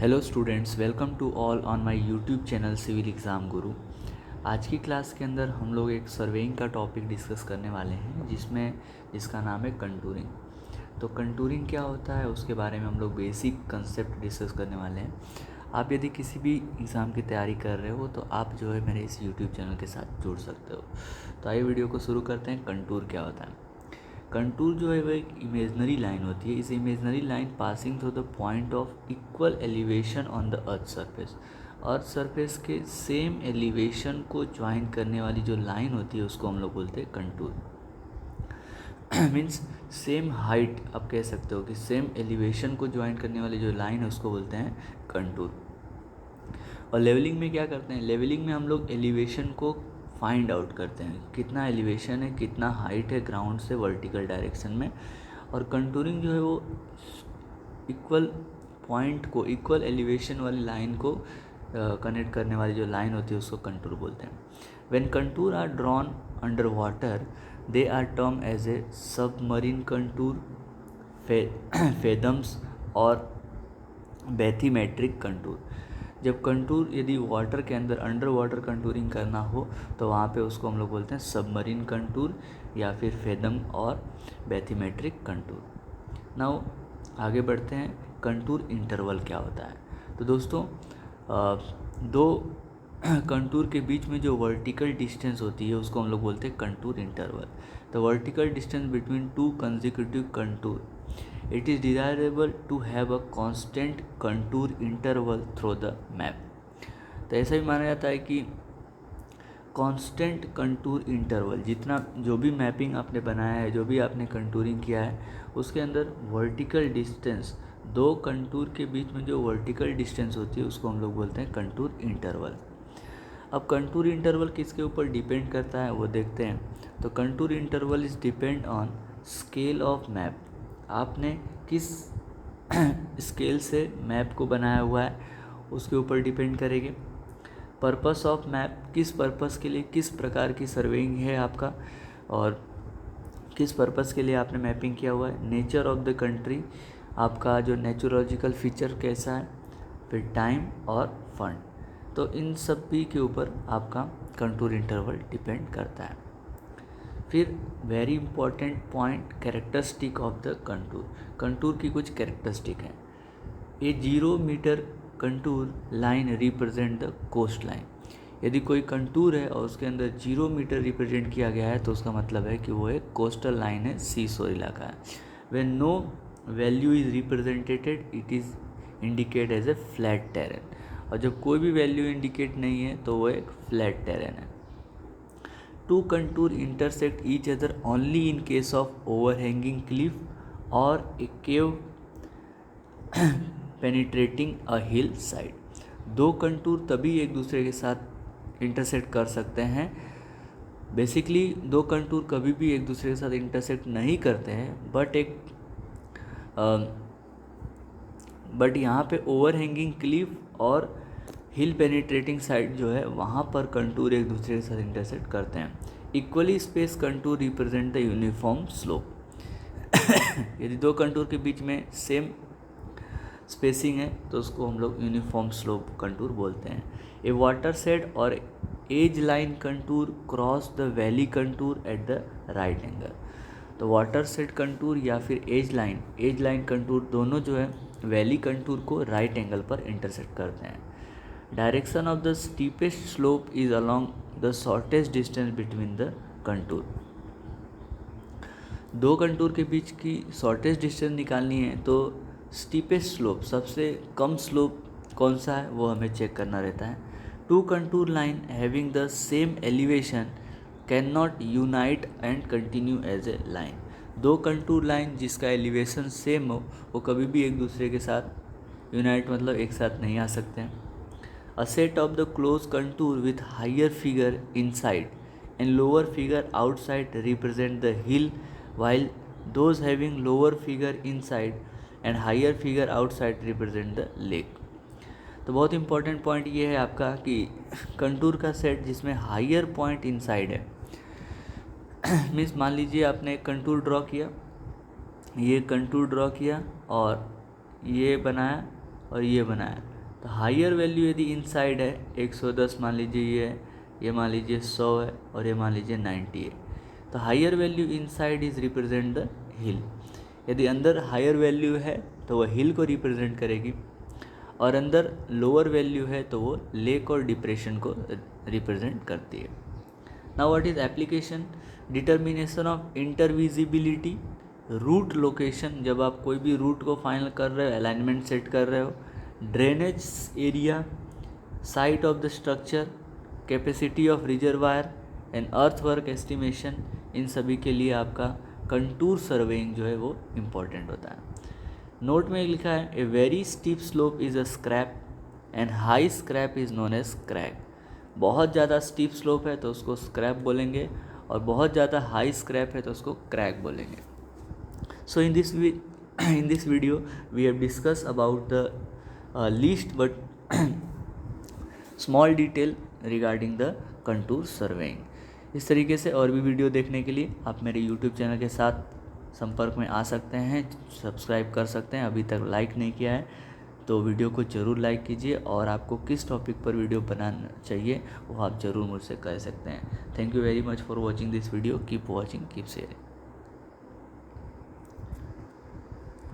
Hello students, welcome to all on my YouTube channel civil exam guru. आज की class के अंदर हम लोग एक सर्वेइंग का टॉपिक डिस्कस करने वाले हैं जिसका नाम है कंटूरिंग। तो कंटूरिंग क्या होता है उसके बारे में हम लोग बेसिक कंसेप्ट डिस्कस करने वाले हैं। आप यदि किसी भी एग्ज़ाम की तैयारी कर रहे हो तो आप जो है मेरे इस यूट्यूब चैनल के साथ जुड़ सकते हो। तो आइए वीडियो को शुरू करते हैं। कंटूर क्या होता है? कंटूर जो है वह एक इमेजनरी लाइन होती है। इस imaginary line passing through the point of equal elevation on the earth surface. Earth surface के सेम एलिवेशन को ज्वाइन करने वाली जो लाइन होती है उसको हम लोग बोलते हैं कंटूर। मीन्स सेम हाइट, आप कह सकते हो कि सेम एलिवेशन को ज्वाइन करने वाली जो लाइन है उसको बोलते हैं कंटूर। और लेवलिंग में क्या करते हैं? लेवलिंग में हम लोग एलिवेशन को फाइंड आउट करते हैं, कितना एलिवेशन है, कितना हाइट है ग्राउंड से वर्टिकल डायरेक्शन में। और कंटूरिंग जो है वो इक्वल पॉइंट को, इक्वल एलिवेशन वाली लाइन को कनेक्ट करने वाली जो लाइन होती है उसको कंटूर बोलते हैं। When contour are drawn under water they are term as a submarine contour, fathoms और बैथीमेट्रिक कंटूर। जब कंटूर यदि वाटर के अंदर अंडर वाटर कंटूरिंग करना हो तो वहाँ पे उसको हम लोग बोलते हैं सबमरीन कंटूर या फिर फेदम और बैथीमेट्रिक कंटूर। नाउ आगे बढ़ते हैं। कंटूर इंटरवल क्या होता है? तो दोस्तों दो कंटूर के बीच में जो वर्टिकल डिस्टेंस होती है उसको हम लोग बोलते हैं contour interval. The vertical distance between two consecutive contour, it is desirable to have a constant contour interval through the map। तो ऐसा भी माना जाता है कि कांस्टेंट कंटूर इंटरवल, जितना जो भी मैपिंग आपने बनाया है, जो भी आपने कंटूरिंग किया है, उसके अंदर वर्टिकल डिस्टेंस, दो कंटूर के बीच में जो वर्टिकल डिस्टेंस होती है उसको हम लोग बोलते हैं कंटूर इंटरवल। अब कंटूर इंटरवल किसके ऊपर डिपेंड करता है वो देखते हैं। तो contour interval is depend on scale of map. आपने किस स्केल से मैप को बनाया हुआ है उसके ऊपर डिपेंड करेंगे। पर्पस ऑफ मैप, किस पर्पस के लिए, किस प्रकार की सर्वेइंग है आपका और किस पर्पस के लिए आपने मैपिंग किया हुआ है। नेचर ऑफ द कंट्री, आपका जो नेचुरोलॉजिकल फीचर कैसा है, फिर टाइम और फंड। तो इन सब भी के ऊपर आपका कंटूर इंटरवल डिपेंड करता है। फिर very important point, characteristic of the contour. Contour की कुछ कैरेक्टरिस्टिक हैं। A 0 metre contour line represent the coast line. यदि कोई कंटूर है और उसके अंदर 0 मीटर रिप्रेजेंट किया गया है तो उसका मतलब है कि वो एक कोस्टल लाइन है, सी शोर इलाका है। When no value is represented it is indicate as a flat terrain. और जब कोई भी वैल्यू इंडिकेट नहीं है तो वो एक फ्लैट टेरेन है। Two contour intersect each other only in case of overhanging cliff और a cave penetrating a hill side. दो कंटूर तभी एक दूसरे के साथ इंटरसेक्ट कर सकते हैं। बेसिकली दो कंटूर कभी भी एक दूसरे के साथ इंटरसेक्ट नहीं करते हैं, बट यहाँ पे ओवरहैंगिंग क्लिफ और हिल पेनिट्रेटिंग साइड जो है वहाँ पर कंटूर एक दूसरे के साथ इंटरसेक्ट करते हैं। Equally space contour represent the uniform slope. यदि दो कंटूर के बीच में सेम स्पेसिंग है तो उसको हम लोग यूनिफॉर्म स्लोप कंटूर बोलते हैं। ए वाटर सेट और edge line contour cross the valley contour at the right angle. तो वाटर सेट कंटूर या फिर एज लाइन कंटूर दोनों जो है वैली कंटूर को राइट एंगल पर इंटरसेक्ट करते हैं। Direction of the steepest slope is along the shortest distance between the contour. दो कंटूर के बीच की शॉर्टेस्ट डिस्टेंस निकालनी है तो स्टीपेस्ट स्लोप, सबसे कम स्लोप कौन सा है वो हमें चेक करना रहता है। Two contour line having the same elevation can not unite and continue as a line. दो कंटूर लाइन जिसका एलिवेशन सेम हो वो कभी भी एक दूसरे के साथ यूनाइट मतलब एक साथ नहीं आ सकते हैं। A set of the close contour with higher figure inside and lower figure outside represent the hill, while those having lower figure inside and higher figure outside represent the lake। तो बहुत important point ये है आपका कि contour का set जिसमें higher point inside है। Means मान लीजिए आपने एक कंटूर ड्रॉ किया, ये कंटूर ड्रॉ किया और ये बनाया और ये बनाया। तो हायर वैल्यू यदि इनसाइड है 110 मान लीजिए ये है, ये मान लीजिए 100 है और ये मान लीजिए 90 है। तो higher value inside is represent the hill. यदि अंदर हायर वैल्यू है तो वह हिल को रिप्रेजेंट करेगी, और अंदर लोअर वैल्यू है तो वो लेक और डिप्रेशन को रिप्रेजेंट करती है। Now what is application? Determination of intervisibility, route location, जब आप कोई भी रूट को फाइनल कर रहे हो, अलाइनमेंट सेट कर रहे हो, drainage area, site of the structure, capacity of reservoir and earthwork estimation, इन सभी के लिए आपका कंटूर सर्वेइंग जो है वो इम्पॉर्टेंट होता है। नोट में लिखा है a very steep slope is a scrap and high scrap is known as crack. बहुत ज़्यादा स्टीप स्लोप है तो उसको स्क्रैप बोलेंगे, और बहुत ज़्यादा हाई स्क्रैप है तो उसको क्रैक बोलेंगे। So in this video we have discuss about the least but small detail regarding the contour surveying. इस तरीके से और भी वीडियो देखने के लिए आप मेरे यूट्यूब चैनल के साथ संपर्क में आ सकते हैं, सब्सक्राइब कर सकते हैं। अभी तक लाइक नहीं किया है तो वीडियो को ज़रूर लाइक कीजिए, और आपको किस टॉपिक पर वीडियो बनाना चाहिए वो आप ज़रूर मुझसे कह सकते हैं। Thank you very much for watching this video. Keep watching, keep sharing.